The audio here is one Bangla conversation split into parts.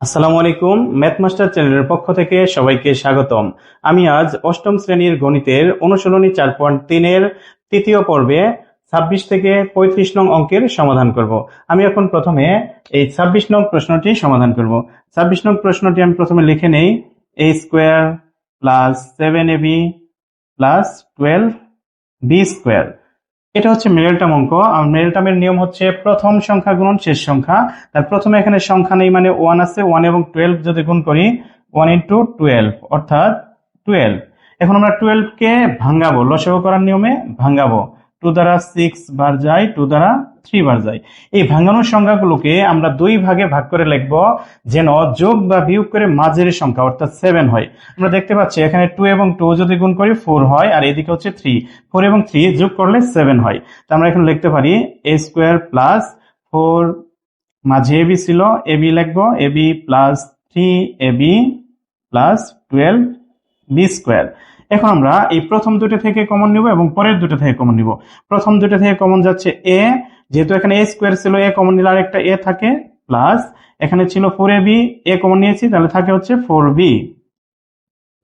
আসসালামু আলাইকুম। ম্যাথ মাস্টার চ্যানেলের পক্ষ থেকে সবাইকে স্বাগতম। আমি আজ অষ্টম শ্রেণীর গণিতের অনুশীলনী 4.3 এর তৃতীয় পর্বে 26 থেকে 35 নং অঙ্কের সমাধান করব। আমি এখন প্রথমে এই 26 নং প্রশ্নটি সমাধান করব। 26 নং প্রশ্নটি আমি প্রথমে লিখে নেই। a square plus 7ab plus 12b square. এটা হচ্ছে মেরুটাম অঙ্ক। আর মেরুটামের নিয়ম হচ্ছে প্রথম সংখ্যা গুণন শেষ সংখ্যা। তার প্রথমে এখানে সংখ্যা নেই মানে 1 আছে, 1 এবং 12 যদি গুণ করি 1 ইন্টু 12 অর্থাৎ 12। এখন আমরা 12 কে ভাঙাবো, লসাগু করার নিয়মে ভাঙাবো। 2 দ্বারা 6 বার যায়, 2 দ্বারা 3 বার যায়। এই ভাঙানোর সংখ্যাগুলোকে আমরা দুই ভাগে ভাগ করে লিখবো যেন যোগ বা বিয়োগ করে মাঝের সংখ্যা অর্থাৎ 7 হয়। আমরা দেখতে পাচ্ছি এখানে 2 এবং 2 যদি গুণ করি 4 হয়, আর এদিকে হচ্ছে 3। 4 এবং 3 যোগ করলে 7 হয়। তো আমরা এখন লিখতে পারি a স্কোয়ার প্লাস 4, মাঝে এবি ছিল, এবি লিখবো, AB plus 3ab plus 12b square. এখন আমরা এই প্রথম দুটো থেকে কমন নিব এবং পরের দুটো থেকে কমন নিব। প্রথম দুটো থেকে কমন যাচ্ছে a, যেহেতু এখানে a স্কোয়ার ছিল a কমন নিলে আরেকটা a থাকে, প্লাস এখানে ছিল 4ab, a কমন নিয়েছি তাহলে থাকে হচ্ছে 4b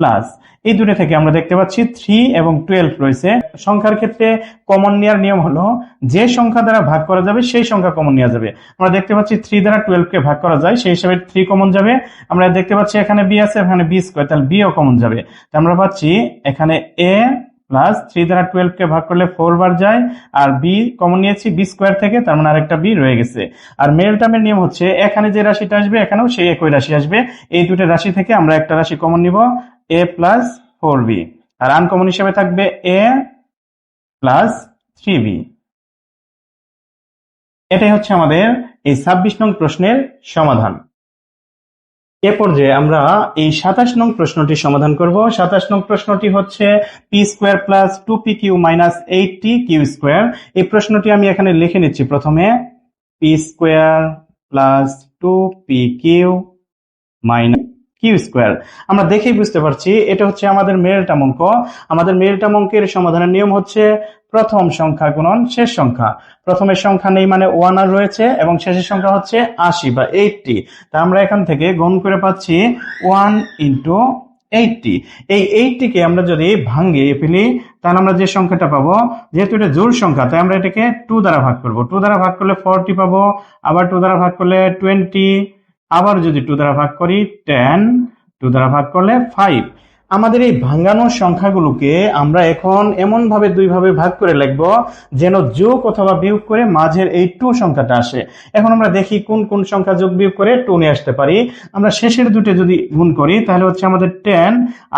প্লাস এই দুটো থেকে আমরা দেখতে পাচ্ছি 3 এবং 12 রয়েছে। সংখ্যার ক্ষেত্রে কমন নেওয়ার নিয়ম হলো যে সংখ্যা দ্বারা ভাগ করা যাবে সেই সংখ্যা কমন নেওয়া যাবে। আমরা দেখতে পাচ্ছি 3 দ্বারা 12 কে ভাগ করা যায়, সেই হিসাবে 3 কমন যাবে। আমরা দেখতে পাচ্ছি এখানে b আছে, এখানে b স্কয়ার, তাহলে b ও কমন যাবে। তো আমরা পাচ্ছি এখানে a প্লাস 3 দ্বারা 12 কে ভাগ করলে 4 বার যায়, আর b কমন নিয়েছি b স্কয়ার থেকে, তার মানে আরেকটা b রয়ে গেছে। আর মেরুটামের নিয়ম হচ্ছে এখানে যে রাশিটা আসবে এখানেও সেই একই রাশি আসবে। এই দুটো রাশি থেকে আমরা একটা রাশি কমন নিব, a plus 4b, R uncommon হিসেবে থাকবে a প্লাস 3b। এটাই হচ্ছে আমাদের এই 26 নং প্রশ্নের সমাধান। এ পর্যায়ে আমরা এই 27 নং প্রশ্নটি সমাধান করব। 27 নং প্রশ্নটি হচ্ছে P square plus 2pq minus 8tq square. এই প্রশ্নটি আমি এখানে লিখে নিচ্ছি। প্রথমে P square plus 2pq minus Q square. আমরা দেখেই বুঝতে পারছি এটা হচ্ছে আমাদের মেরুটাম অঙ্ক। আমাদের মেরুটাম অঙ্কের সমাধানের নিয়ম হচ্ছে প্রথম সংখ্যা গুণন শেষ সংখ্যা। প্রথমের সংখ্যা নেই মানে 1 আর রয়েছে, এবং শেষের সংখ্যা হচ্ছে 80 বা 80। তা আমরা এখান থেকে গুণ করে পাচ্ছি 1 ইন্টু 80। এই 80 কে আমরা যদি ভাঙিয়ে ফেলি তাহলে আমরা যে সংখ্যাটা পাবো, যেহেতু এটা জোড় সংখ্যা তাই আমরা এটাকে 2 দ্বারা ভাগ করব। 2 দ্বারা ভাগ করলে 40 পাবো, আবার 2 দ্বারা ভাগ করলে 20, আবার যদি 2 দ্বারা ভাগ করি 10, 2 দ্বারা ভাগ করলে 5। আমাদের এই ভাঙানোর সংখ্যাগুলোকে আমরা এখন এমন ভাবে দুই ভাবে ভাগ করে লিখব যেন যোগ অথবা বিয়োগ করে মাঝের এই 2 সংখ্যাটা আসে। এখন আমরা দেখি কোন কোন সংখ্যা যোগ বিয়োগ করে 2 নিয়ে আসতে পারি। আমরা শেষের দুটো যদি গুণ করি তাহলে হচ্ছে আমাদের 10,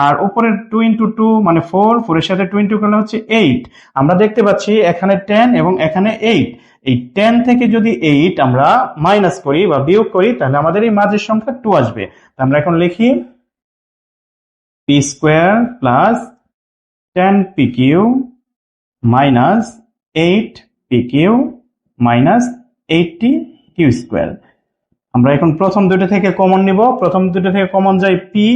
আর উপরের 2 ইন্টু 2 মানে 4, 4 এর সাথে 2 ইন্টু করলে হচ্ছে 8। আমরা দেখতে পাচ্ছি এখানে 10 এবং এখানে 8। এই 10 থেকে যদি 8 আমরা মাইনাস করি বা বিয়োগ করি তাহলে আমাদের এই মাঝের সংখ্যা 2 আসবে। আমরা এখন লিখি P square plus 10pq minus 8pq minus 80q square. আমরা এখন প্রথম দুটো থেকে কমন নিব। প্রথম দুটো থেকে কমন যায় পি,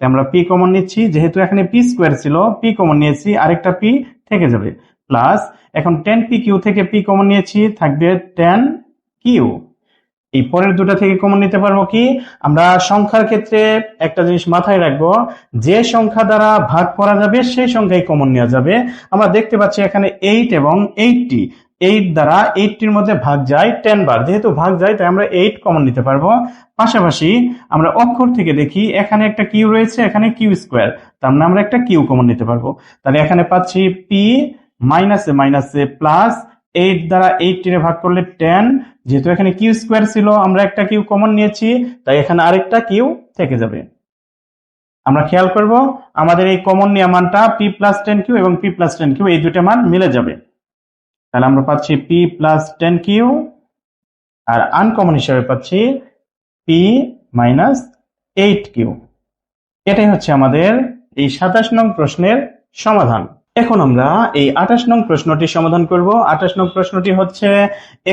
আমরা পি কমন নিচ্ছি, যেহেতু এখানে পি স্কোয়ার ছিল পি কমন নিয়েছি, আরেকটা পি থেকে যাবে, প্লাস এখন 10pq থেকে পি কমন নিয়েছি, থাকবে 10q। এই পরের দুটো থেকে কমন নিতে পারবো কি? আমরা সংখ্যার ক্ষেত্রে একটা জিনিস মাথায় রাখবো, যে সংখ্যা দ্বারা ভাগ করা যাবে সেই সংখ্যাই কমন নেওয়া যাবে। আমরা দেখতে পাচ্ছি এখানে 8 এবং 80, 8 দ্বারা 80-র মধ্যে ভাগ যায় 10 বার, যেহেতু ভাগ যায় তাই আমরা 8 কমন নিতে পারবো। পাশাপাশি আমরা অক্ষর থেকে দেখি এখানে একটা কিউ রয়েছে, এখানে কিউ স্কোয়ার, তার মানে আমরা একটা কিউ কমন নিতে পারবো। তাহলে এখানে পাচ্ছি পি মাইনাসে মাইনাসে প্লাস 8 দ্বারা 80 ভাগ করলে 10, যেহেতু এখানে কিউ স্কোয়ার ছিল আমরা একটা কিউ কমন নিয়েছি তাই এখানে আরেকটা কিউ থেকে যাবে। আমরা খেয়াল করব আমাদের এই কমন নেওয়া মানটা পি প্লাস 10q এবং পি প্লাস 10q এই দুটো মান মিলে যাবে। তাহলে আমরা পাচ্ছি পি প্লাস 10q, আর আনকমন হিসাবে পাচ্ছি পি মাইনাস 8q। এটাই হচ্ছে আমাদের এই 27 নং প্রশ্নের সমাধান। এখন আমরা এই 28 নং প্রশ্নটি সমাধান করব। 28 নং প্রশ্নটি হচ্ছে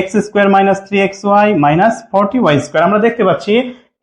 x square minus 3xy minus 40y square. আমরা দেখতে পাচ্ছি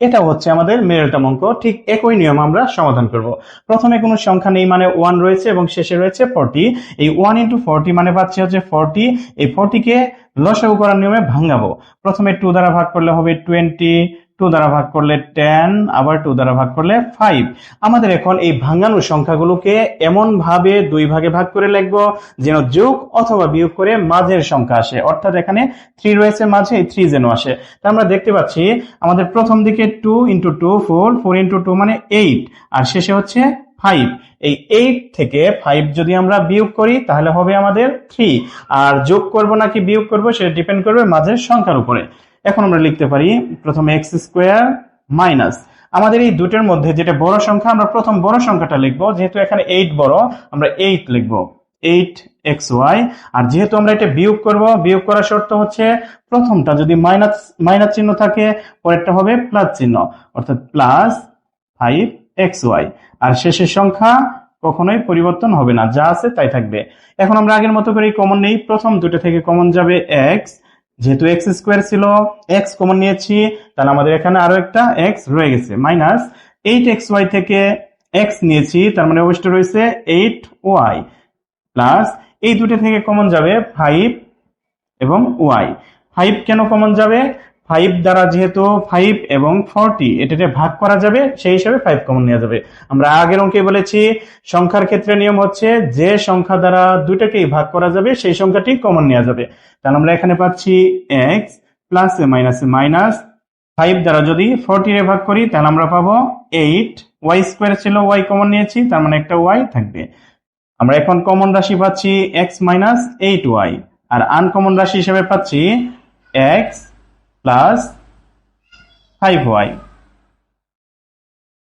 এটা হচ্ছে আমাদের মেরুটাম অঙ্ক। ঠিক একই নিয়ম আমরা সমাধান করব। প্রথমে কোনো সংখ্যা নেই মানে 1 রয়েছে এবং শেষে রয়েছে 40। এই 1 ইন্টু 40 মানে পাচ্ছি হচ্ছে 40। এই 40 কে লসাগু করার নিয়মে ভাঙাবো। প্রথমে 2 দ্বারা ভাগ করলে হবে 20, 2 2 দ্বারা ভাগ করলে 10, আবার 2 দ্বারা ভাগ করলে 5। আমাদের এখন এই ভাঙানো সংখ্যাগুলোকে এমন ভাবে দুই ভাগে ভাগ করে লিখবো যেন যোগ অথবা বিয়োগ করে মাঝের সংখ্যা আসে, অর্থাৎ এখানে 3 রয়েছে মাঝে, এই 3 যেন আসে। তা আমরা দেখতে পাচ্ছি আমাদের প্রথম দিকে 2 × 2 4, 4 × 2 মানে 8, আর শেষে হচ্ছে 5। এই 8 থেকে 5 যদি আমরা বিয়োগ করি তাহলে হবে আমাদের 3, আর যোগ করব নাকি বিয়োগ করব সেটা ডিপেন্ড করবে মাঝের সংখ্যার উপরে। এখন আমরা লিখতে পারি প্রথমে x² মাইনাস, আমাদের এই দুটোর মধ্যে যেটা বড় সংখ্যা আমরা প্রথম বড় সংখ্যাটা লিখবো, যেহেতু এখানে 8 বড় আমরা 8 লিখবো, 8xy। আর যেহেতু আমরা এটা বিয়োগ করব, বিয়োগ করার শর্ত হচ্ছে প্রথমটা যদি মাইনাস চিহ্ন থাকে পরেরটা হবে প্লাস চিহ্ন, অর্থাৎ প্লাস 5xy। আর শেষের সংখ্যা কখনোই পরিবর্তন হবে না, যা আছে তাই থাকবে। এখন আমরা আগের মতো করে কমন নেই, প্রথম দুটো থেকে কমন যাবে x, যেহেতু x² ছিল x কমন নিয়েছি, তাহলে আমাদের এখানে আরো একটা x রয়ে গেছে, মাইনাস 8xy থেকে x নিয়েছি, তার মানে অবশিষ্ট রয়েছে 8y, প্লাস এই দুটো থেকে কমন যাবে 5 এবং y। 5 কেন কমন যাবে? 5 দ্বারা যেহেতু 5 এবং 40 এটাকে ভাগ করা যাবে, সেই হিসাবে 5 কমন নেওয়া যাবে। আমরা আগের অঙ্কে বলেছি সংখ্যার ক্ষেত্রে নিয়ম হচ্ছে যে সংখ্যা দ্বারা দুটাকেই ভাগ করা যাবে সেই সংখ্যাটি কমন নেওয়া যাবে। তাহলে আমরা এখানে পাচ্ছি x প্লাস মাইনাসে মাইনাস, 5 দ্বারা যদি 40 এ ভাগ করি তাহলে আমরা পাবো 8, y² ছিল y কমন নিয়েছি, তার মানে একটা y থাকবে। আমরা এখন কমন রাশি পাচ্ছি x মাইনাস 8y, আর আনকমন রাশি হিসেবে পাচ্ছি x প্লাস 5y।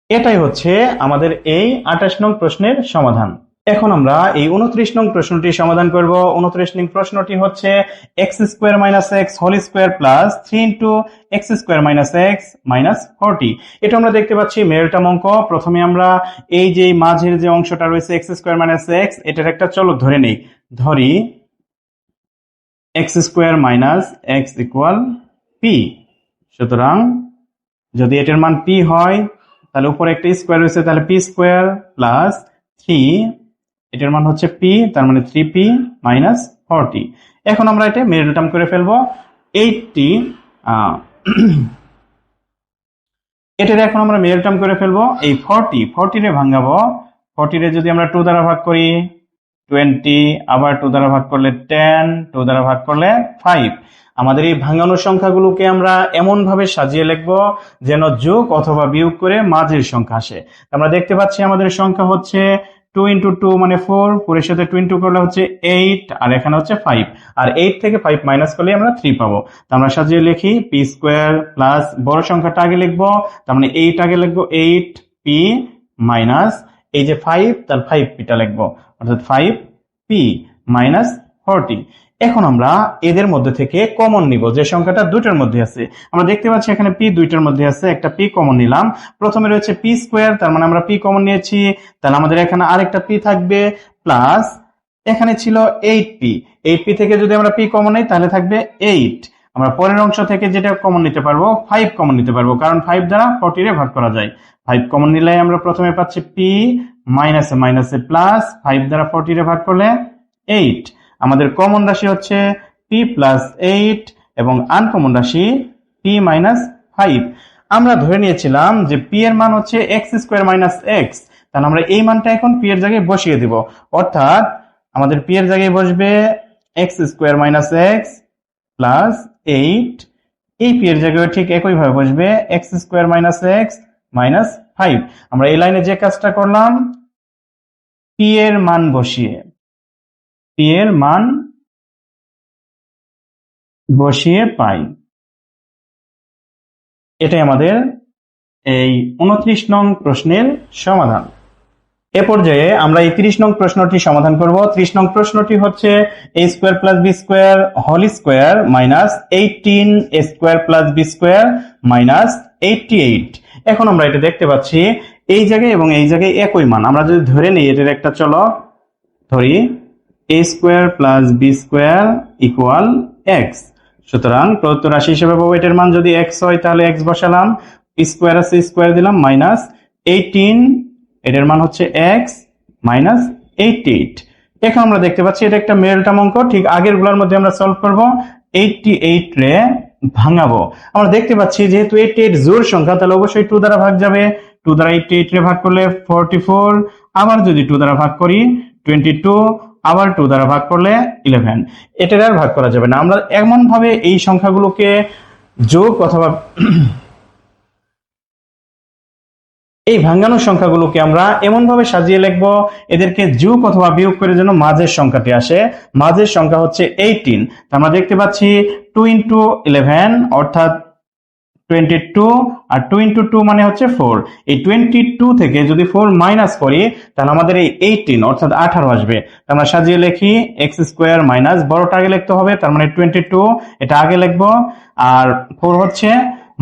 এটাই হচ্ছে আমাদের এই 28 নং প্রশ্নের সমাধান। এখন আমরা এই 29 নং প্রশ্নটি সমাধান করব। 29 নং প্রশ্নটি হচ্ছে x² minus x whole square plus 3 × x² minus x minus 40। এটা আমরা দেখতে পাচ্ছি মেরুটাম অঙ্ক। প্রথমে আমরা এই যে মাঝের যে অংশটা রয়েছে x² মাইনাস x, এটার একটা চলক ধরে নেই, ধরি x² minus x equal p। সুতরাং যদি এটার মান p হয় তাহলে উপরে একটা স্কোয়ার রয়েছে, তাহলে p² প্লাস 3, এটার মান হচ্ছে p, তার মানে 3p মাইনাস 40। এখন আমরা এটা মিডল টার্ম করে ফেলবো 80, এটার এখন আমরা মিডল টার্ম করে ফেলবো এই 40 রে ভাঙাবো। 40 রে যদি আমরা 2 দ্বারা ভাগ করি 20, আবার 2 দ্বারা ভাগ করলে 10, 2 দ্বারা ভাগ করলে 5। আমাদের এই ভাঙানোর সংখ্যাগুলোকে আমরা এমন ভাবে সাজিয়ে লিখবো যেন যোগ অথবা বিয়োগ করে মাঝের সংখ্যা আসে। আমরা দেখতে পাচ্ছি আমাদের সংখ্যা হচ্ছে 2 × 2 মানে 4, 4 এর সাথে 2 ইনটু করলে হচ্ছে 8, আর এখানে হচ্ছে 5, আর 8 থেকে 5 মাইনাস করলে আমরা 3 পাবো। তো আমরা সাজিয়ে লিখি p² প্লাস বড় সংখ্যাটা আগে লিখবো, তার মানে 8 আগে লিখবো, 8p মাইনাস এই যে 5, তার 5pটা লিখবো, অর্থাৎ 5p মাইনাস 40। এখন আমরা এদের মধ্যে থেকে কমন নিব যে সংখ্যাটা দুটোর মধ্যে আছে। আমরা দেখতে পাচ্ছি এখানে p দুইটার মধ্যে আছে, একটা p কমন নিলাম। প্রথমে রয়েছে p², তার মানে আমরা p কমন নিয়েছি, তাহলে আমাদের এখানে আরেকটা p থাকবে, প্লাস এখানে ছিল 8p, 8p থেকে যদি আমরা p কমন নিই তাহলে থাকবে 8। আমরা পরের অংশ থেকে যেটা কমন নিতে পারবো 5 কমন নিতে পারবো, কারণ 5 দ্বারা 40 এ ভাগ করা যায়। 5 কমন নিলে আমরা প্রথমে পাচ্ছি p মাইনাসে মাইনাসে প্লাস 5 দ্বারা 40 এ ভাগ করলে 8। আমাদের কমন রাশি হচ্ছে p প্লাস 8 এবং আনকমন রাশি p মাইনাস 5। আমরা ধরে নিয়েছিলাম যে p এর মান হচ্ছে x² মাইনাস x, তাহলে আমরা এই মানটা এখন p এর জায়গায় বসিয়ে দিব, অর্থাৎ আমাদের p এর জায়গায় বসবে x² মাইনাস x প্লাস 8, এই p এর জায়গায় ঠিক একইভাবে বসবে x² মাইনাস x মাইনাস 5। আমরা এই লাইনে যে কাজটা করলাম p এর মান বসিয়ে পাই, এটাই আমাদের এই 29 নং প্রশ্নের সমাধান। এ পর্যায়ে আমরা এই 30 নং প্রশ্নটি সমাধান করব। 30 নং প্রশ্নটি হচ্ছে a² plus b² whole square minus 18a² plus b² minus 88। এখন আমরা এটা দেখতে পাচ্ছি এই জায়গায় এবং এই জায়গায় একই মান। আমরা যদি ধরে নিই এটার একটা চলক ধরি a² plus b² equal x, সুতরাং প্রদত্ত রাশি হিসেবে পাবো এটার মান যদি x হয় তাহলে x বসালাম, স্কোয়ার আছে স্কোয়ার দিলাম, মাইনাস 18, এটার মান হচ্ছে x মাইনাস 88। এখন আমরা দেখতে পাচ্ছি এটা একটা মিডল টার্ম অঙ্ক, ঠিক আগের গুলোর মধ্যে আমরা সলভ করব। 88 রে ভাঙাবো। আমরা দেখতে পাচ্ছি যেহেতু 88 জোড় সংখ্যা, তাহলে অবশ্যই 2 দ্বারা ভাগ যাবে। 2 দ্বারা 88 রে ভাগ করলে 44, আবার যদি 2 দ্বারা ভাগ করি 22, আবার 2 দ্বারা ভাগ করলে 11। এটার আর ভাগ করা যাবে না। আমরা এমন ভাবে এই সংখ্যাগুলোকে যোগ অথবা এই ভাঙানো সংখ্যাগুলোকে আমরা এমন ভাবে সাজিয়ে লিখবো, এদেরকে যোগ অথবা বিয়োগ করে যেন মাঝের সংখ্যাটি আসে। মাঝের সংখ্যা হচ্ছে 18। আমরা দেখতে পাচ্ছি 2 ইন্টু 11 অর্থাৎ 22, আর 2 ইন্টু 2 মানে হচ্ছে 4। এই 22 থেকে যদি 4 মাইনাস করি তাহলে আমাদের এই 18 অর্থাৎ 18 আসবে। আমরা সাজিয়ে লিখি এক্স স্কোয়ার মাইনাস, বড়টা আগে লিখতে হবে, তার মানে 22 এটা আগে লিখবো, আর 4 হচ্ছে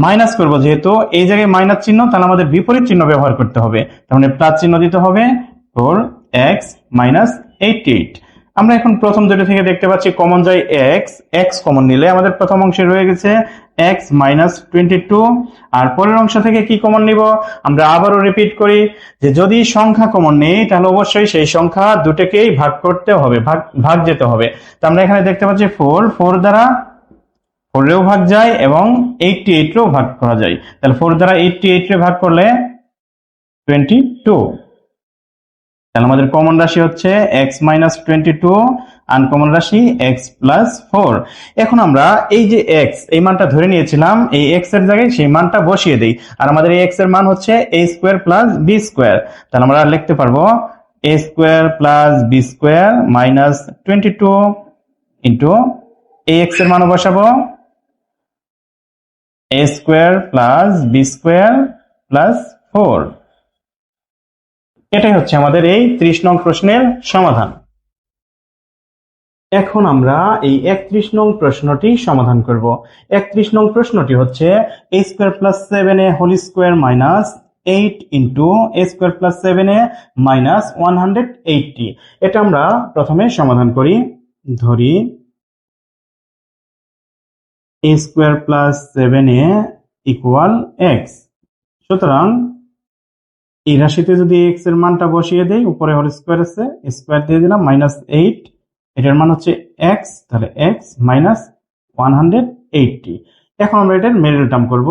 মাইনাস করব, যেহেতু এই জায়গায় মাইনাস চিহ্ন, তাহলে আমাদের বিপরীত চিহ্ন ব্যবহার করতে হবে, তার মানে প্লাস চিহ্ন দিতে হবে। 4x minus 88। আমরা এখন প্রথম দুটো থেকে দেখতে পাচ্ছি কমন যায় x কমন নিলে আমাদের প্রথম অংশে রয়ে গেছে x মাইনাস 22, আর পরের অংশ থেকে কি কমন নিব, আমরা আবারও রিপিট করি যে যদি সংখ্যা কমন নেই তাহলে অবশ্যই সেই সংখ্যা দুটোকেই ভাগ করতে হবে, ভাগ যেতে হবে। তো আমরা এখানে দেখতে পাচ্ছি 4 দ্বারা 4 রেও ভাগ যায় এবং 88 রেও ভাগ করা যায়। তাহলে 4 দ্বারা 88 রে ভাগ করলে 22। তাহলে আমাদের কমন রাশি হচ্ছে x মাইনাস 22, আনকমন রাশি x প্লাস 4। এখন আমরা এই যে x এই মানটা ধরে নিয়েছিলাম, এই x এর জায়গায় সেই মানটা বসিয়ে দেই, আর আমাদের এই x এর মান হচ্ছে a square plus B square. তাহলে আমরা লিখতে পারবো a square plus B square minus 22 into এই x এর মানও বসাবো a square plus B square plus 4। এটাই হচ্ছে আমাদের এই 30 নং প্রশ্নের সমাধান। এখন আমরা এই 31 নং প্রশ্নটি সমাধান করব। 31 নং প্রশ্নটি হচ্ছে a square plus 7a whole square minus 8 into a square plus 7a minus 180। এটা আমরা প্রথমে সমাধান করি। ধরি a square plus 7a equal x। সুতরাং এই রাশিতে যদি x এর মানটা বসিয়ে দেই, উপরে হোল স্কোয়ার আছে, স্কোয়ার দিয়ে দিলাম, মাইনাস 8, এটার মান হচ্ছে x, তাহলে x মাইনাস 180। এখন আমরা এটার মিডল টার্ম করব।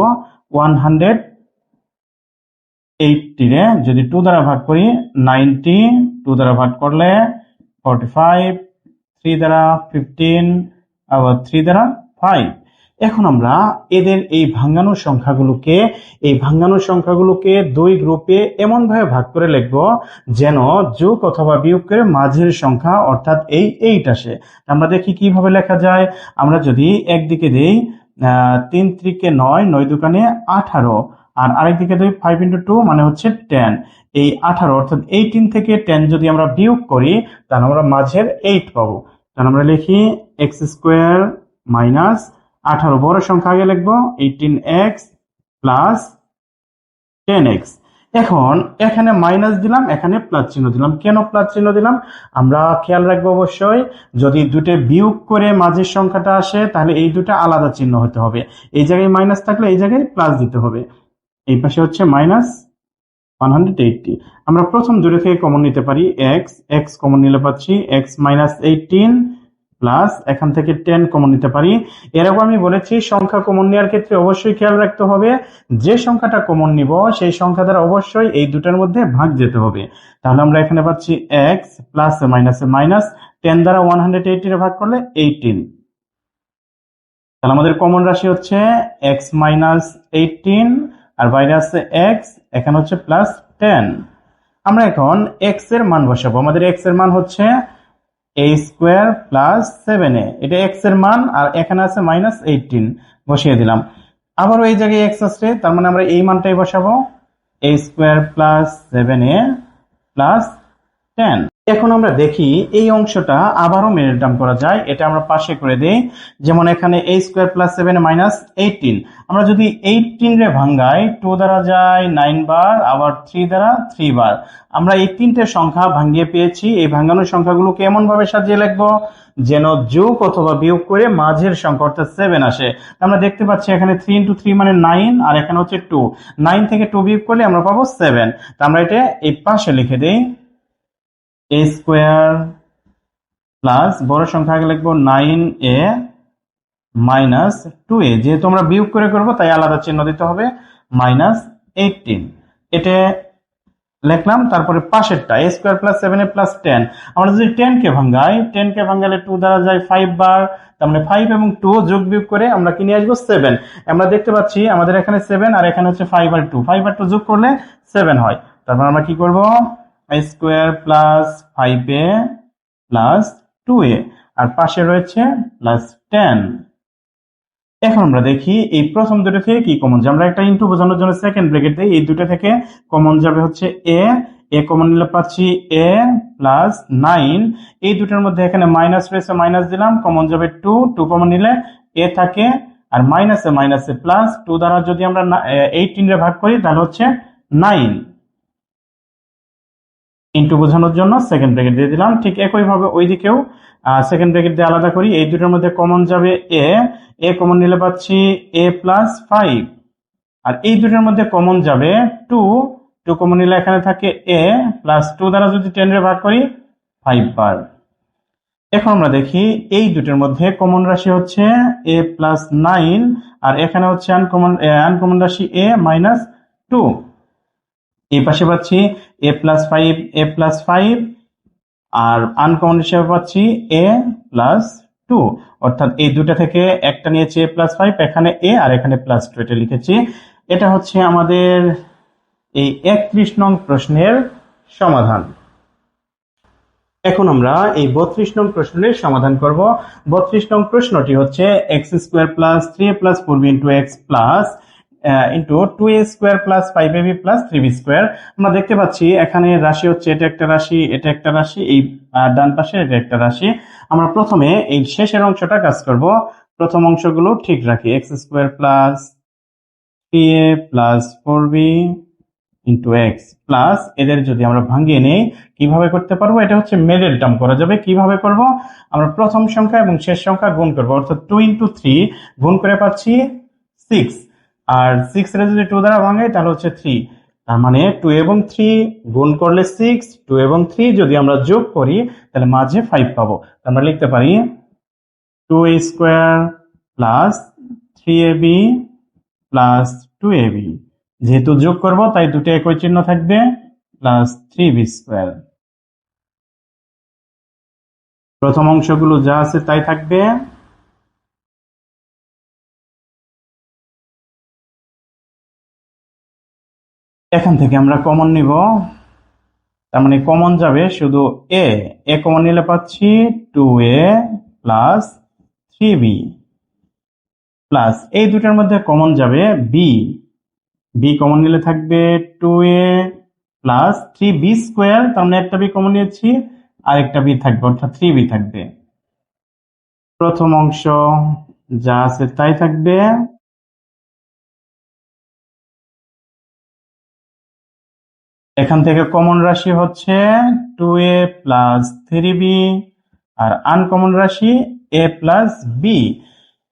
180 রে যদি 2 দ্বারা ভাগ করি 90, 2 দ্বারা ভাগ করলে 45, 3 দ্বারা 15, আবার 3 দ্বারা 5। এখন আমরা এদের এই ভাঙানো সংখ্যাগুলোকে দুই গ্রুপে এমন ভাবে ভাগ করে লিখব যেন যোগ অথবা বিয়োগ করে মাঝের সংখ্যা অর্থাৎ এই 8 আসে। আমরা দেখি কিভাবে লেখা যায়। আমরা যদি একদিকে দেই 3 3 9, 9 দুকানে 18, আর আরেকদিকে দেই 5 ইন্টু 2 মানে হচ্ছে 10। এই 18 অর্থাৎ 18 থেকে 10 যদি আমরা বিয়োগ করি তাহলে আমরা মাঝের 8 পাবো। তাহলে আমরা লিখি এক্স স্কোয়ার মাইনাস 18, বড় সংখ্যা আগে লিখবো 18x প্লাস 10x। এখন এখানে মাইনাস দিলাম, এখানে প্লাস চিহ্ন দিলাম। কেন প্লাস চিহ্ন দিলাম আমরা খেয়াল রাখবো অবশ্যই, যদি দুটো বিয়োগ করে মাঝের সংখ্যাটা আসে তাহলে এই দুটো আলাদা চিহ্ন হতে হবে। এই জায়গায় মাইনাস থাকলে এই জায়গায় প্লাস দিতে হবে। এই পাশে হচ্ছে মাইনাস 180। আমরা প্রথম দুটো থেকে কমন নিতে পারি x কমন নিলে পাচ্ছি x মাইনাস 18 প্লাস এখান থেকে 10 কমন নিতে পারি। এরকম আমি বলেছি সংখ্যা কমন নেওয়ার ক্ষেত্রে অবশ্যই খেয়াল রাখতে হবে যে সংখ্যাটা কমন নিব সেই সংখ্যা দ্বারা অবশ্যই এই দুটার মধ্যে ভাগ যেতে হবে। তাহলে আমরা এখানে পাচ্ছি x প্লাস মাইনাসে মাইনাস, 10 দ্বারা 180 এর ভাগ করলে 18। তাহলে আমাদের কমন রাশি হচ্ছে x মাইনাস 18, আর বাইরে আছে x, এখানে হচ্ছে প্লাস 10। আমরা এখন x এর মান বসাবো। আমাদের x এর মান হচ্ছে a স্কোয়ার প্লাস 7a, এটা x এর মান, আর এখানে আছে মাইনাস 18, বসিয়ে দিলাম। আবারও এই জায়গায় x আছে, তার মানে আমরা এই মানটাই বসাবো a square plus 7a plus 10। এখন আমরা দেখি এই অংশটা আবারও মিডল টার্ম করা যায়। এটা আমরা পাশে করে দেই। যেমন এখানে a স্কোয়ার প্লাস 7 মাইনাস 18, আমরা যদি 18 রে ভাঙ্গাই 2 দ্বারা যায় 9 বার, আবার 3 দ্বারা 3 বার। আমরা এই তিনটে সংখ্যা ভাঙিয়ে পেয়েছি। এই ভাঙানো সংখ্যাগুলোকে এমন ভাবে সাজিয়ে লিখবো যেন যোগ অথবা বিয়োগ করে মাঝের সংখ্যা অর্থাৎ 7 আসে। আমরা দেখতে পাচ্ছি এখানে 3 ইন্টু 3 মানে 9, আর এখানে হচ্ছে 2, 9 থেকে 2 বিয়োগ করলে আমরা পাবো 7। তা আমরা এটা এই পাশে লিখে দেই a স্কোয়ার প্লাস বড় সংখ্যা আগে লিখবো 9a মাইনাস 2a, যেহেতু আমরা বিয়োগ করে করবো তাই আলাদা চিহ্ন দিতে হবে, মাইনাস 18 এটা লিখলাম। তারপরে পাশেরটা a square plus 7a plus 10, আমরা যদি 10 কে ভাঙাই, 10 কে ভাঙালে 2 দ্বারা যায় 5 বার, তার মানে 5 এবং 2 যোগ বিয়োগ করে আমরা কি নিয়ে আসবো 7। আমরা দেখতে পাচ্ছি আমাদের এখানে 7 আর এখানে হচ্ছে 5 আর 2, 5 আর 2 যোগ করলে 7 হয়। তারপর আমরা কি করব, a square plus 5a plus 2a, আর পাশে রয়েছে প্লাস 10। এখন আমরা দেখি এই প্রথম দুটো থেকে কি কমন যায়। আমরা একটা ইনটু বোঝানোর জন্য সেকেন্ড ব্র্যাকেট দেই, এই দুটো থেকে কমন যাবে হচ্ছে এ কমন নিলে পাচ্ছি এ প্লাস 9, এই দুটোর মধ্যে এখানে মাইনাস রয়েছে, মাইনাস দিলাম, কমন যাবে 2 কমন নিলে এ থাকে, আর মাইনাসে মাইনাসে প্লাস 2 দ্বারা যদি আমরা 18 রে ভাগ করি তাহলে হচ্ছে 9, ইনটু বোঝানোর জন্য সেকেন্ড ব্র্যাকেট দিয়ে দিলাম। ঠিক একইভাবে ওইদিকেও সেকেন্ড ব্র্যাকেট দিয়ে আলাদা করি, এই দুটোর মধ্যে কমন যাবে এ কমন নিলে পাচ্ছি এ প্লাস 5, আর এই দুটোর মধ্যে কমন যাবে 2 কমন নিলে এখানে থাকে এ প্লাস 2 দ্বারা যদি 10 রে ভাগ করি 5 বার। এখন আমরা দেখি এই দুটোর মধ্যে কমন রাশি হচ্ছে এ প্লাস 9, আর এখানে হচ্ছে আনকমন রাশি এ মাইনাস 2। এই পাশে পাচ্ছি এ প্লাস 5 আর আনকমন হিসেবে পাচ্ছি এ প্লাস 2, অর্থাৎ এই দুটো থেকে একটা নিয়েছি এ প্লাস 5, এখানে এ আর এখানে প্লাস 2, এটা লিখেছি। এটা হচ্ছে আমাদের এই 31 নং প্রশ্নের সমাধান। এখন আমরা এই 32 নং প্রশ্নের সমাধান করব। 32 নং প্রশ্নটি হচ্ছে x square plus 3a plus 4b into x plus into 2a square plus 5ab plus 3b square. আমরা দেখতে পাচ্ছি এখানে রাশি হচ্ছে এটা একটা রাশি, এটা একটা রাশি, এই ডান পাশে এটা একটা রাশি। আমরা প্রথমে এই শেষের অংশটা কাজ করব, প্রথম অংশগুলো ঠিক রাখি, x square plus 3a plus 4b into x plus, এদের যদি আমরা ভাঙিয়ে নেই কিভাবে করতে পারবো, এটা হচ্ছে মিডল টার্ম করা যাবে। কিভাবে করব, আমরা প্রথম সংখ্যা এবং শেষ সংখ্যা গুণ করব, অর্থাৎ 2 ইন্টু 3 গুণ করে পাচ্ছি 6, আর 6 এর যদি 2 দ্বারা ভাঙে তাহলে হচ্ছে 3, তার মানে 2 এবং 3 গুণ করলে 6, 2 এবং 3 যদি আমরা যোগ করি তাহলে মাঝে 5 পাবো। আমরা লিখতে পারি 2a square plus 3ab plus 2ab, যেহেতু যোগ করব তাই দুটো একই চিহ্ন থাকবে, প্লাস 3b স্কোয়ার। প্রথম অংশগুলো যা আছে তাই থাকবে। এখান থেকে আমরা কমন নিব, তার মানে কমন যাবে শুধু এ কমন নিলে পাচ্ছি 2a প্লাস 3b প্লাস, এই দুটোর মধ্যে কমন যাবে বি কমন নিলে থাকবে 2a প্লাস 3b স্কোয়ার, তার মানে একটা বি কমন নিয়েছি, আরেকটা বি থাকবে, অর্থাৎ 3b থাকবে। প্রথম অংশ যা আছে তাই থাকবে। এখান থেকে কমন রাশি হচ্ছে 2a প্লাস 3b, আর আনকমন রাশি a প্লাস b।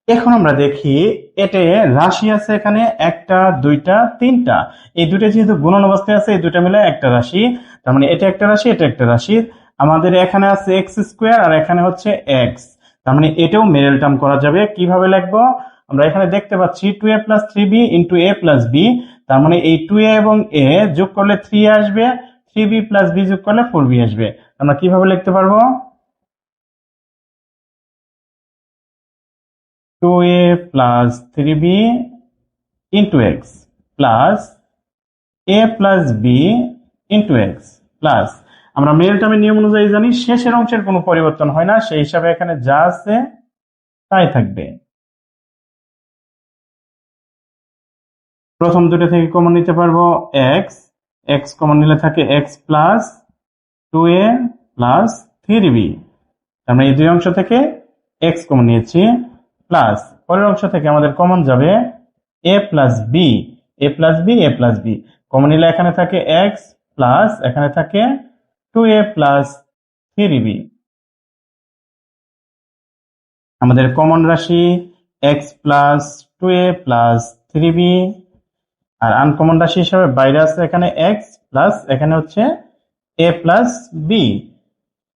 এখন আমরা দেখি এটা রাশি আছে এখানে একটা, দুইটা, তিনটা, এই দুটো যেহেতু গুণন অবস্থায় আছে এই দুটো মিলে একটা রাশি, তার মানে এটা একটা রাশি, এটা একটা রাশি। আমাদের এখানে আছে এক্স স্কোয়ার আর এখানে হচ্ছে এক্স, তার মানে এটাও মিডল টার্ম করা যাবে। কিভাবে লিখবো, আমরা এখানে দেখতে পাচ্ছি 2a plus 3b into a plus b, তার মানে এই 2a এবং a যোগ করলে 3 আসবে, 3b প্লাস b যোগ করলে 4b আসবে। আমরা কিভাবে লিখতে পারবো, 2a plus 3b into x plus a plus b into x plus, আমরা মিডল টার্মের নিয়ম অনুযায়ী জানি শেষের অংশের কোনো পরিবর্তন হয় না, সেই হিসাবে এখানে যা আছে তাই থাকবে। প্রথম দুটো থেকে কমন নিতে পারবো এক্স কমন নিলে থাকে x plus 2a plus 3b, আমরা এই দুই অংশ থেকে এক্স কমন নিয়েছি, প্লাস পরের অংশ থেকে আমাদের কমন যাবে a প্লাস বি, কমন নিলে এখানে থাকে এক্স প্লাস এখানে থাকে 2a প্লাস 3b। আমাদের কমন রাশি x plus 2a plus 3b, আর আনকমন রাশি হিসাবে বাইরে আছে এখানে এক্স প্লাস এখানে হচ্ছে a প্লাস বি।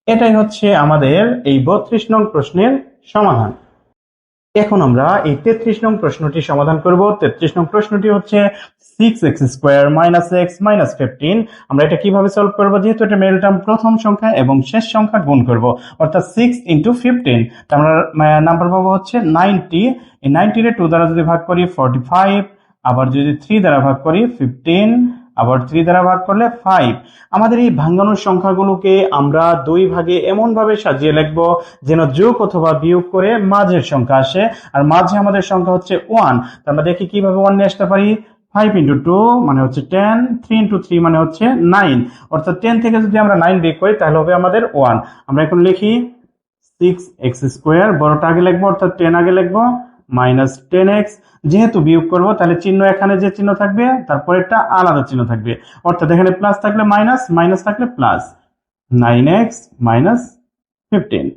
এটাই হচ্ছে আমাদের এই 32 নং প্রশ্নের সমাধান। এখন আমরা এই 33 নং প্রশ্নটি সমাধান করব। 33 নং প্রশ্নটি হচ্ছে 6x² - x - 15। আমরা এটা কিভাবে সলভ করব, যেহেতু এটা মিডল টার্ম প্রথম সংখ্যা এবং শেষ সংখ্যা গুণ করব, অর্থাৎ 6 × 15। তো আমরা নাম্বার পাবো হচ্ছে 90। এই 90 রে 2 দ্বারা যদি ভাগ করি 45, আবার যদি 3 দ্বারা ভাগ করি 15, আবার 3 দ্বারা ভাগ করলে 5। আমাদের এই ভাঙানোর সংখ্যাগুলোকে আমরা দুই ভাগে এমন ভাবে সাজিয়ে লিখব যেন যোগ অথবা বিয়োগ করে মাঝের সংখ্যা আসে, আর মাঝে আমাদের সংখ্যা হচ্ছে 1। তো আমরা দেখি কিভাবে 1 নিয়ে আসতে পারি। 5 × 2 মানে হচ্ছে 10, 3 × 3 মানে হচ্ছে 9, অর্থাৎ 10 থেকে যদি আমরা 9 বিয়োগ করি তাহলে হবে আমাদের 1। আমরা এখন লিখি 6x², বড়টা আগে লিখবো অর্থাৎ 10 আগে লিখবো, -10x। যেহেতু বিয়োগ করব তাহলে চিহ্ন এখানে যে চিহ্ন থাকবে তারপর একটা আলাদা চিহ্ন থাকবে, অর্থাৎ এখানে প্লাস থাকলে মাইনাস, মাইনাস থাকলে প্লাস, 9x - 15।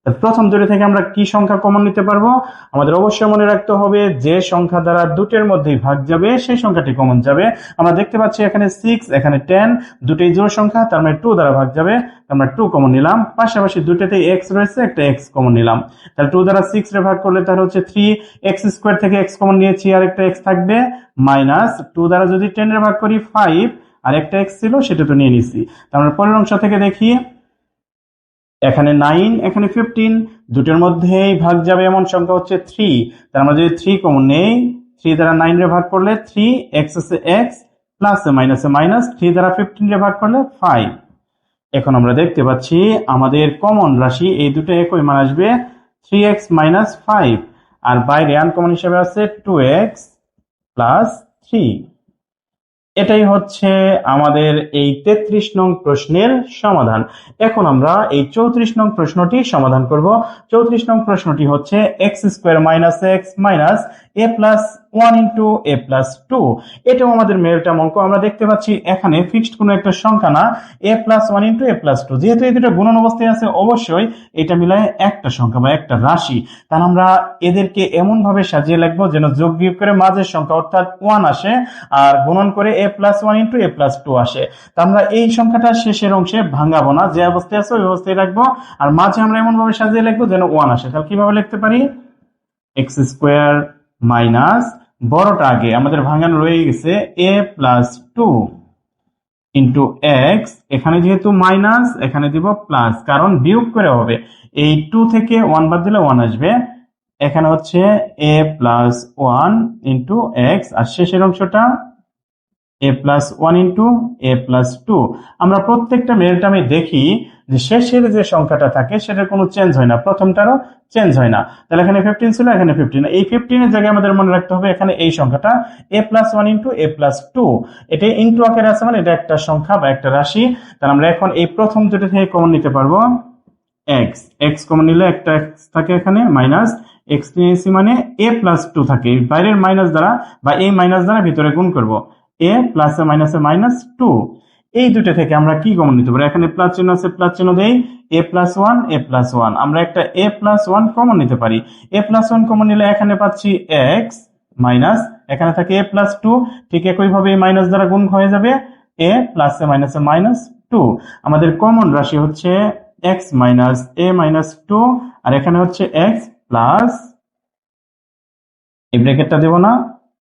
প্রথম দুটো থেকে আমরা কি সংখ্যা কমন নিতে পারবো? আমাদের অবশ্যই মনে রাখতে হবে যে সংখ্যা দ্বারা দুটোর মধ্যেই ভাগ যাবে সেই সংখ্যাটি কমন যাবে। আমরা দেখতে পাচ্ছি এখানে 6, এখানে 10, দুটোই জোড় সংখ্যা, তার মানে 2 দ্বারা ভাগ যাবে, আমরা 2 কমন নিলাম। পাশাপাশি দুটোতেই x রয়েছে, একটা x কমন নিলাম। তাহলে 2 দ্বারা 6 রে ভাগ করলে তাহলে হচ্ছে 3x² থেকে x কমন নিয়েছি, আর একটা x থাকবে, মাইনাস 2 দ্বারা যদি 10 রে ভাগ করি 5, আর একটা x ছিল সেটা তো নিয়ে নিছি। তার মানে পরের অংশ থেকে দেখি, এখানে 9, এখানে 15, দুটোর মধ্যেই ভাগ যাবে এমন সংখ্যা হচ্ছে 3। তার আমরা যদি 3 কমন নেই, 3 দ্বারা 9 রে ভাগ করলে 3, x আছে x, প্লাসে মাইনাসে মাইনাস, 3 দ্বারা 15 রে ভাগ করলে 5। এখন আমরা দেখতে পাচ্ছি আমাদের কমন রাশি এই দুটো একই মান আসবে, 3x - 5, আর বাইরে আনকমন হিসেবে আছে 2x + 3। এটাই হচ্ছে আমাদের এই 33 নং প্রশ্নের সমাধান। এখন আমরা এই 34 নং প্রশ্নটি সমাধান করব। 34 নং প্রশ্নটি হচ্ছে x² - x - a + 1 × a + 2। এটাও আমাদের মিডল টার্ম অঙ্ক। আমরা দেখতে পাচ্ছি এখানে ফিক্সড কোনো একটা সংখ্যা না, a + 1 × a + 2। যেহেতু এই দুটো গুণন অবস্থায় আছে, অবশ্যই এটা মিলায় একটা সংখ্যা বা একটা রাশি। তাহলে আমরা এদেরকে এমন ভাবে সাজিয়ে লিখবো যেন যোগ বিয়োগ করে মাঝের সংখ্যা অর্থাৎ 1 আসে, আর গুণন করে a + 1 × a + 2 আসে। তা আমরা এই সংখ্যাটা শেষের অংশে ভাঙাবো না, যে অবস্থায় আছে ওই অবস্থায় রাখবো, আর মাঝে আমরা এমন ভাবে সাজিয়ে লিখবো যেন 1 আসে। তাহলে কিভাবে লিখতে পারি? x² মাইনাস, বড়টা আগে আমাদের ভাঙানো রয়ে গেছে, a + 2 × x, এখানে যেহেতু মাইনাস এখানে দিব প্লাস, কারণ বিয়োগ করে হবে। এই 2 থেকে 1 বাদ দিলে 1 আসবে। এখানে হচ্ছে a + 1 × x, আর শেষের অংশটা a + 1 × a + 2। আমরা প্রত্যেকটা মিডল টার্মে দেখি যে শেষের যে সংখ্যাটা থাকে সেটার কোনো চেঞ্জ হয় না, প্রথমটারও চেঞ্জ হয় না। তাহলে এখানে 15 ছিল, এখানে 15। এই 15 এর জায়গায় আমাদের মনে রাখতে হবে এখানে এই সংখ্যাটা a + 1 × a + 2। এটা ইনটু আকারে আছে, মানে এটা একটা সংখ্যা বা একটা রাশি। তাহলে আমরা এখন এই প্রথম দুটো থেকে কমন নিতে পারবো, x কমন নিলে একটা x থাকে এখানে, মাইনাস x নিয়েছি মানে a + 2 থাকে, বাইরের মাইনাস দ্বারা বা এই মাইনাস দ্বারা ভিতরে গুণ করব, a প্লাসে মাইনাসে -2। এই দুটো থেকে আমরা কি কমন নিতে পারি? এখানে প্লাস চিহ্ন আছে, প্লাস চিহ্ন দেই, a + 1 a + 1, আমরা একটা a + 1 কমন নিতে পারি। a + 1 কমন নিলে এখানে পাচ্ছি x, মাইনাস এখানে থাকে a + 2, ঠিক একইভাবে এই মাইনাস দ্বারা গুণ হয়ে যাবে, a প্লাসে মাইনাসে -2। আমাদের কমন রাশি হচ্ছে x - a - 2, আর এখানে হচ্ছে x প্লাস, এই ব্র্যাকেটটা দেব না,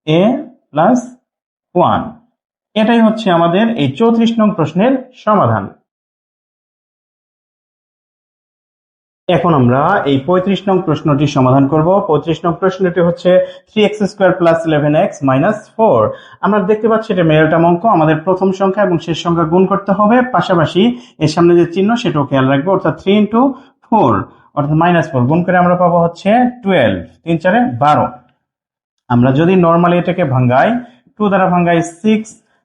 a + 1। এটাই হচ্ছে আমাদের এই 34 নং প্রশ্নের সমাধান। এখন আমরা এই 35 নং প্রশ্নটি সমাধান করব। 35 নং প্রশ্নটি হচ্ছে 3x² + 11x - 4। আমরা দেখতে পাচ্ছি এটা মিডল টার্ম অঙ্ক। আমাদের প্রথম সংখ্যা এবং শেষ সংখ্যা গুণ করতে হবে, পাশাপাশি এর সামনে যে চিহ্ন সেটাও খেয়াল রাখবো, অর্থাৎ 3 × 4 অর্থাৎ -4 গুণ করে আমরা পাবো হচ্ছে 12, 3 × 4 = 12। আমরা যদি নরমালি এটাকে ভাঙাই, 2 দ্বারা ভাঙাই 6,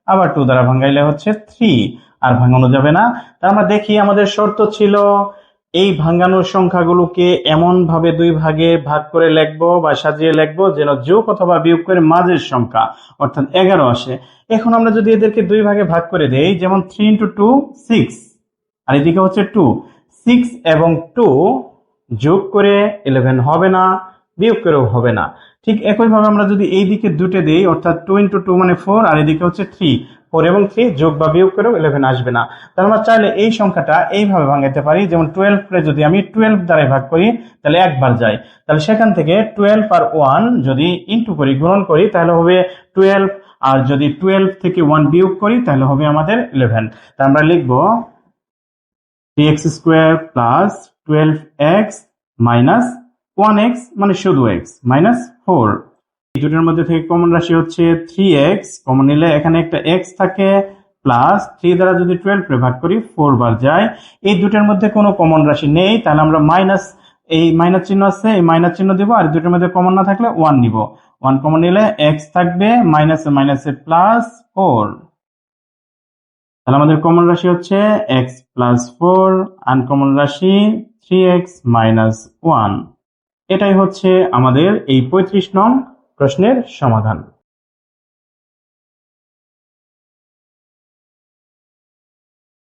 আবার 2 দ্বারা ভাঙাইলে হচ্ছে 3, আর ভাঙানো যাবে না। তার আমরা দেখি আমাদের শর্ত ছিল এই ভাঙানোর সংখ্যাগুলোকে এমন ভাবে দুই ভাগে ভাগ করে লিখবো বা সাজিয়ে লিখবো যেন যোগ অথবা বিয়োগ করে মাঝের সংখ্যা অর্থাৎ 11 আসে। এখন আমরা যদি এদেরকে দুই ভাগে ভাগ করে দেই, যেমন 3 × 2 6, আর এদিকে হচ্ছে 2, 6 এবং 2 যোগ করে 11 হবে না, বিয়োগ করেও হবে না। ঠিক একইভাবে আমরা যদি এই দিকে দুটো দেই, অর্থাৎ 2 × 2 মানে 4, আর এদিকে হচ্ছে 3, 4 এবং 3 যোগ বা বিয়োগ করেও 11 আসবে না। তাহলে আমরা চাইলে এই সংখ্যাটা এইভাবে ভাঙাতে পারি, যেমন 12 কে যদি আমি 12 দ্বারা ভাগ করি তাহলে একবার যায়, তাহলে সেখান থেকে 12 আর 1 যদি ইনটু করি, গুণন করি, তাহলে হবে 12, আর যদি 12 থেকে 1 বিয়োগ করি তাহলে হবে আমাদের 11। তা আমরা লিখব 3x square plus 12x minus 1x মানে শুধু x মাইনাস 4। এই দুটোর মধ্যে থেকে কমন রাশি হচ্ছে 3x, কমন নিলে এখানে একটা x থাকে, প্লাস 3 দ্বারা যদি 12 কে ভাগ করি 4 বার যায়। এই দুটোর মধ্যে কোনো কমন রাশি নেই, তাহলে আমরা মাইনাস, এই মাইনাস চিহ্ন আছে, এই মাইনাস চিহ্ন দিব, আর দুটোর মধ্যে কমন না থাকলে 1 নিব। 1 কমন নিলে x থাকবে, মাইনাসে মাইনাসে প্লাস 4। তাহলে আমাদের কমন রাশি হচ্ছে x প্লাস 4, আনকমন রাশি 3x মাইনাস 1। এটাই হচ্ছে আমাদের এই 35 নং প্রশ্নের সমাধান।